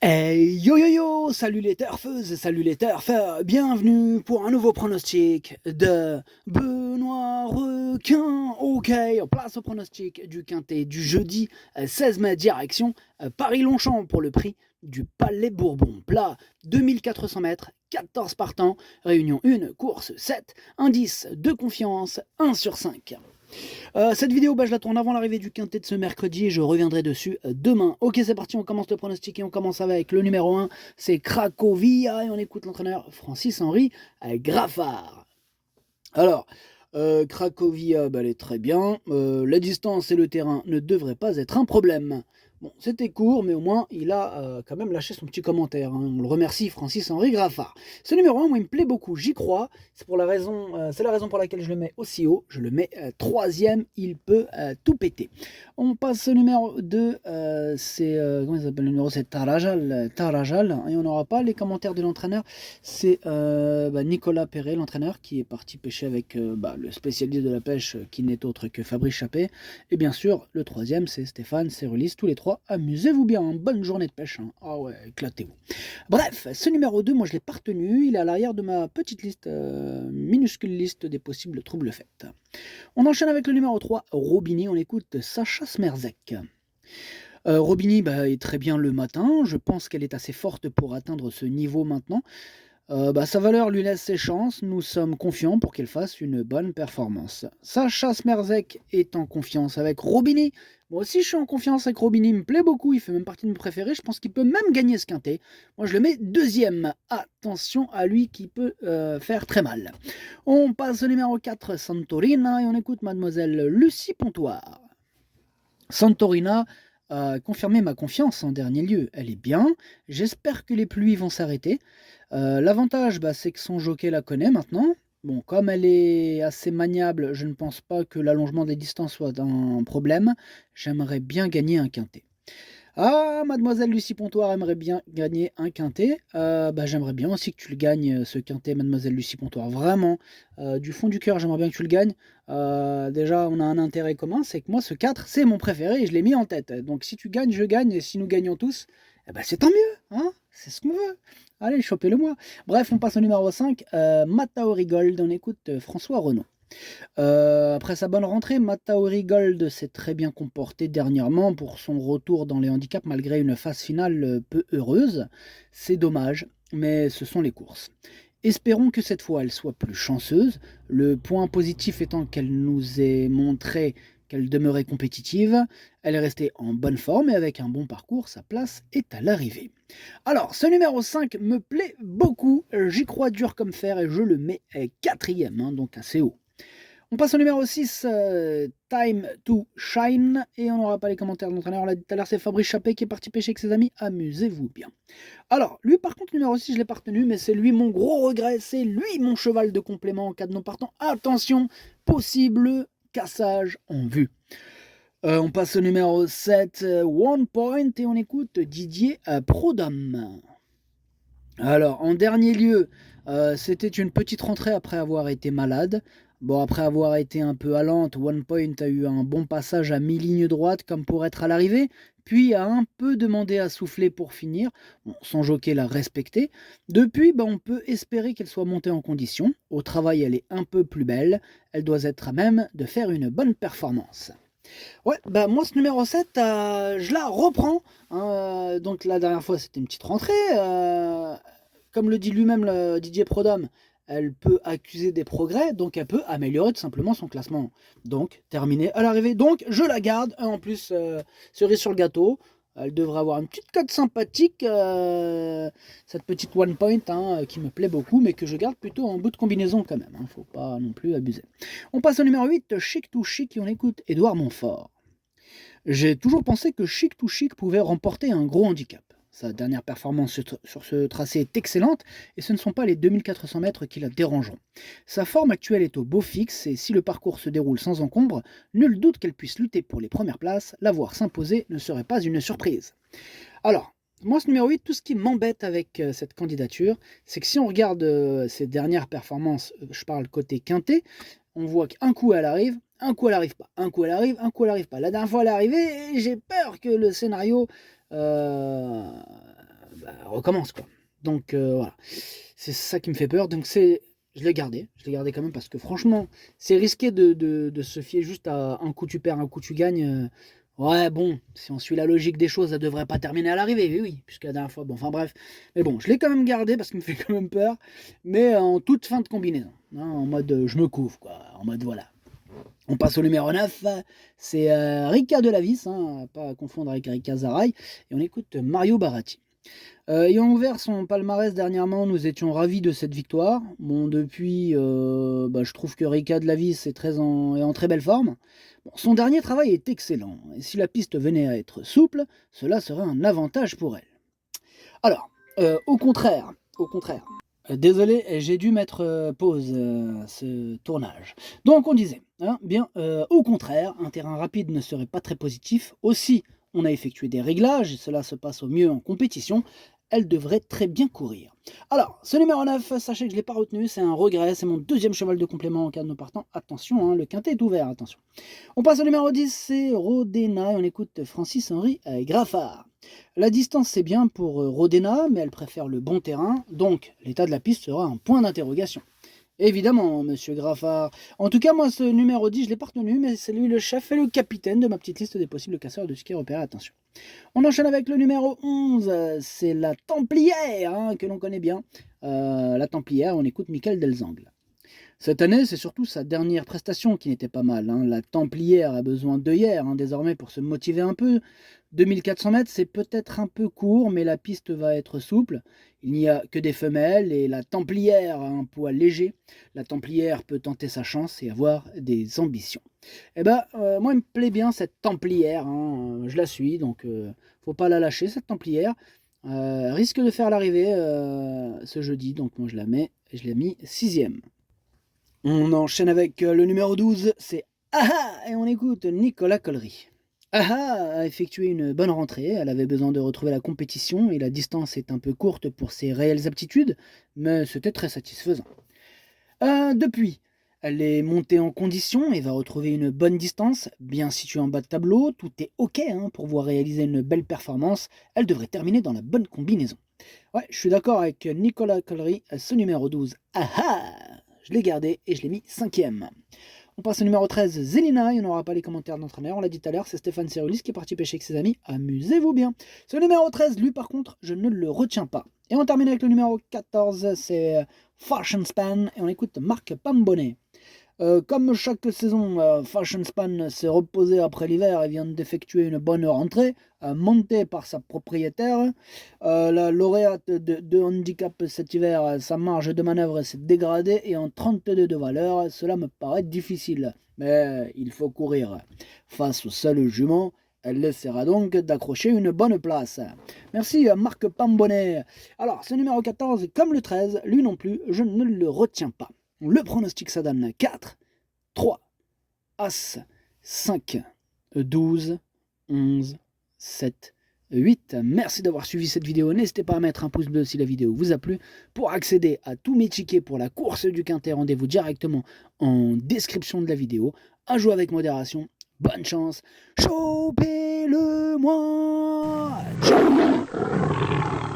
Hey yo yo yo, salut les turfeuses, salut les turfeurs, bienvenue pour un nouveau pronostic de Benoît Requin. Ok, on place au pronostic du quintet du jeudi 16 mai, direction Paris-Longchamp pour le prix du Palais Bourbon. Plat 2400 mètres, 14 partants, réunion 1, course 7, indice de confiance 1 sur 5. Cette vidéo, je la tourne avant l'arrivée du quintet de ce mercredi et je reviendrai dessus demain. Ok, c'est parti, on commence le pronostic et on commence avec le numéro 1, c'est Cracovia et on écoute l'entraîneur Francis-Henri Graffard. Alors, Cracovia, elle est très bien. La distance et le terrain ne devraient pas être un problème. Bon, c'était court, mais au moins, il a quand même lâché son petit commentaire. Hein. On le remercie, Francis-Henri Graffard. Ce numéro 1, moi, il me plaît beaucoup. J'y crois. C'est la raison pour laquelle je le mets aussi haut. Je le mets troisième. Il peut tout péter. On passe au numéro 2. Comment il s'appelle le numéro? C'est Tarajal. Tarajal. Et on n'aura pas les commentaires de l'entraîneur. C'est Nicolas Perret, l'entraîneur, qui est parti pêcher avec le spécialiste de la pêche, qui n'est autre que Fabrice Chappé. Et bien sûr, le troisième, c'est Stéphane Cerulis. Tous les trois, amusez-vous bien. Hein. Bonne journée de pêche. Hein. Ah ouais, éclatez-vous. Bref, ce numéro 2, moi je l'ai pas retenu. Il est à l'arrière de ma petite liste, minuscule liste des possibles troubles faits. On enchaîne avec le numéro 3, Robini. On écoute Sacha Smerzek. Robini est très bien le matin. Je pense qu'elle est assez forte pour atteindre ce niveau maintenant. Sa valeur lui laisse ses chances. Nous sommes confiants pour qu'elle fasse une bonne performance. Sacha Smerzek est en confiance avec Robini. Moi aussi, je suis en confiance avec Robini. Il me plaît beaucoup. Il fait même partie de mes préférés. Je pense qu'il peut même gagner ce quintet. Moi, je le mets deuxième. Attention à lui qui peut faire très mal. On passe au numéro 4, Santorina, et on écoute mademoiselle Lucie Pontoire. Santorina a confirmé ma confiance en dernier lieu. Elle est bien. J'espère que les pluies vont s'arrêter. L'avantage, c'est que son jockey la connaît maintenant. Bon, comme elle est assez maniable, je ne pense pas que l'allongement des distances soit un problème. J'aimerais bien gagner un quintet. Ah, mademoiselle Lucie Pontoire aimerait bien gagner un quintet. J'aimerais bien aussi que tu le gagnes, ce quintet, mademoiselle Lucie Pontoire. Vraiment, du fond du cœur, j'aimerais bien que tu le gagnes. Déjà, on a un intérêt commun, c'est que moi, ce 4, c'est mon préféré et je l'ai mis en tête. Donc si tu gagnes, je gagne. Et si nous gagnons tous, c'est tant mieux. Hein, c'est ce qu'on veut. Allez, chopez-le moi. Bref, on passe au numéro 5, Mataori Gold. On écoute François Renaud. Après sa bonne rentrée, Mataori Gold s'est très bien comporté dernièrement pour son retour dans les handicaps malgré une phase finale peu heureuse. C'est dommage, mais ce sont les courses. Espérons que cette fois elle soit plus chanceuse, le point positif étant qu'elle nous ait montré qu'elle demeurait compétitive, elle est restée en bonne forme et avec un bon parcours, sa place est à l'arrivée. Alors, ce numéro 5 me plaît beaucoup, j'y crois dur comme fer et je le mets quatrième, hein, donc assez haut. On passe au numéro 6, Time to Shine, et on n'aura pas les commentaires de l'entraîneur. On l'a dit tout à l'heure, c'est Fabrice Chappé qui est parti pêcher avec ses amis. Amusez-vous bien. Alors, lui, par contre, numéro 6, je ne l'ai pas retenu, mais c'est lui mon gros regret. C'est lui mon cheval de complément en cas de non partant. Attention, possible cassage en vue. On passe au numéro 7, One Point, et on écoute Didier Prodhomme. Alors, en dernier lieu, c'était une petite rentrée après avoir été malade. Bon, après avoir été un peu allante, One Point a eu un bon passage à mi-ligne droite comme pour être à l'arrivée, puis a un peu demandé à souffler pour finir. Bon, son jockey l'a respecté. Depuis, on peut espérer qu'elle soit montée en condition. Au travail, elle est un peu plus belle. Elle doit être à même de faire une bonne performance. Ouais, moi ce numéro 7, je la reprends. Hein, donc la dernière fois c'était une petite rentrée. Comme le dit lui-même Didier Prodhomme, elle peut accuser des progrès, donc elle peut améliorer tout simplement son classement. Donc terminé à l'arrivée. Donc je la garde. En plus, cerise sur le gâteau. Elle devrait avoir une petite cote sympathique, cette petite one point qui me plaît beaucoup, mais que je garde plutôt en bout de combinaison quand même. Faut pas non plus abuser. On passe au numéro 8, Chic to Chic, et on écoute Édouard Montfort. J'ai toujours pensé que Chic to Chic pouvait remporter un gros handicap. Sa dernière performance sur ce tracé est excellente et ce ne sont pas les 2400 mètres qui la dérangeront. Sa forme actuelle est au beau fixe et si le parcours se déroule sans encombre, nul doute qu'elle puisse lutter pour les premières places, la voir s'imposer ne serait pas une surprise. Alors, moi, ce numéro 8, tout ce qui m'embête avec cette candidature, c'est que si on regarde ses dernières performances, je parle côté quintet, on voit qu'un coup elle arrive, un coup elle arrive pas, un coup elle arrive, un coup elle arrive pas. La dernière fois elle est arrivée, et j'ai peur que le scénario ça recommence, quoi. Donc voilà, c'est ça qui me fait peur. Donc je l'ai gardé quand même parce que franchement, c'est risqué de se fier juste à un coup tu perds, un coup tu gagnes. Ouais, bon, si on suit la logique des choses, ça devrait pas terminer à l'arrivée, oui, puisque la dernière fois, bon, enfin bref. Mais bon, je l'ai quand même gardé parce qu'il me fait quand même peur, mais en toute fin de combinaison, hein, en mode je me couvre, quoi, en mode voilà. On passe au numéro 9, c'est Rika Delavis, hein, pas à confondre avec Rika Zaraï, et on écoute Mario Baratti. Ayant ouvert son palmarès dernièrement, nous étions ravis de cette victoire. Bon, depuis, je trouve que Rika Delavis est en très belle forme. Bon, son dernier travail est excellent, et si la piste venait à être souple, cela serait un avantage pour elle. Alors, au contraire, désolé, j'ai dû mettre pause ce tournage. Donc on disait, hein, au contraire, un terrain rapide ne serait pas très positif. Aussi, on a effectué des réglages, et cela se passe au mieux en compétition. Elle devrait très bien courir. Alors, ce numéro 9, sachez que je ne l'ai pas retenu, c'est un regret, c'est mon deuxième cheval de complément en cas de nos partants. Attention, hein, le quintet est ouvert, attention. On passe au numéro 10, c'est Rodena, et on écoute Francis-Henri Graffard. La distance c'est bien pour Rodena, mais elle préfère le bon terrain, donc l'état de la piste sera un point d'interrogation. Évidemment, monsieur Graffard. En tout cas, moi, ce numéro 10, je ne l'ai pas retenu, mais c'est lui le chef et le capitaine de ma petite liste des possibles casseurs de ski repérés. Attention. On enchaîne avec le numéro 11, c'est la Templière, hein, que l'on connaît bien. La Templière, on écoute Michael Delzangle. Cette année, c'est surtout sa dernière prestation qui n'était pas mal, hein. La Templière a besoin d'œillères, hein, désormais pour se motiver un peu. 2400 mètres, c'est peut-être un peu court, mais la piste va être souple. Il n'y a que des femelles et la Templière a un poids léger. La Templière peut tenter sa chance et avoir des ambitions. Eh ben, moi, il me plaît bien cette Templière, hein, je la suis, donc faut pas la lâcher, cette Templière. Risque de faire l'arrivée ce jeudi, donc moi je l'ai mis 6e. On enchaîne avec le numéro 12, c'est Aha, et on écoute Nicolas Collery. Aha a effectué une bonne rentrée, elle avait besoin de retrouver la compétition et la distance est un peu courte pour ses réelles aptitudes, mais c'était très satisfaisant. Depuis, elle est montée en condition et va retrouver une bonne distance, bien située en bas de tableau, tout est ok hein, pour pouvoir réaliser une belle performance, elle devrait terminer dans la bonne combinaison. Ouais, je suis d'accord avec Nicolas Collery, ce numéro 12. Aha, je l'ai gardé et je l'ai mis 5e. On passe au numéro 13, Zelina, il n'y en aura pas les commentaires d'entraîneur, on l'a dit tout à l'heure, c'est Stéphane Cerulis qui est parti pêcher avec ses amis, amusez-vous bien. Ce numéro 13, lui par contre, je ne le retiens pas. Et on termine avec le numéro 14, c'est Fashion Span, et on écoute Marc Pambonnet. Comme chaque saison, Fashion Span s'est reposé après l'hiver et vient d'effectuer une bonne rentrée, montée par sa propriétaire. La lauréate de handicap cet hiver, sa marge de manœuvre s'est dégradée et en 32 de valeur, cela me paraît difficile. Mais il faut courir. Face au seul jument, elle essaiera donc d'accrocher une bonne place. Merci Marc Pambonnet. Alors, ce numéro 14, comme le 13, lui non plus, je ne le retiens pas. Le pronostic, ça donne 4, 3, As, 5, 12, 11, 7, 8. Merci d'avoir suivi cette vidéo. N'hésitez pas à mettre un pouce bleu si la vidéo vous a plu. Pour accéder à tous mes tickets pour la course du Quintet, rendez-vous directement en description de la vidéo. À jouer avec modération. Bonne chance. Chopez-le-moi. Ciao.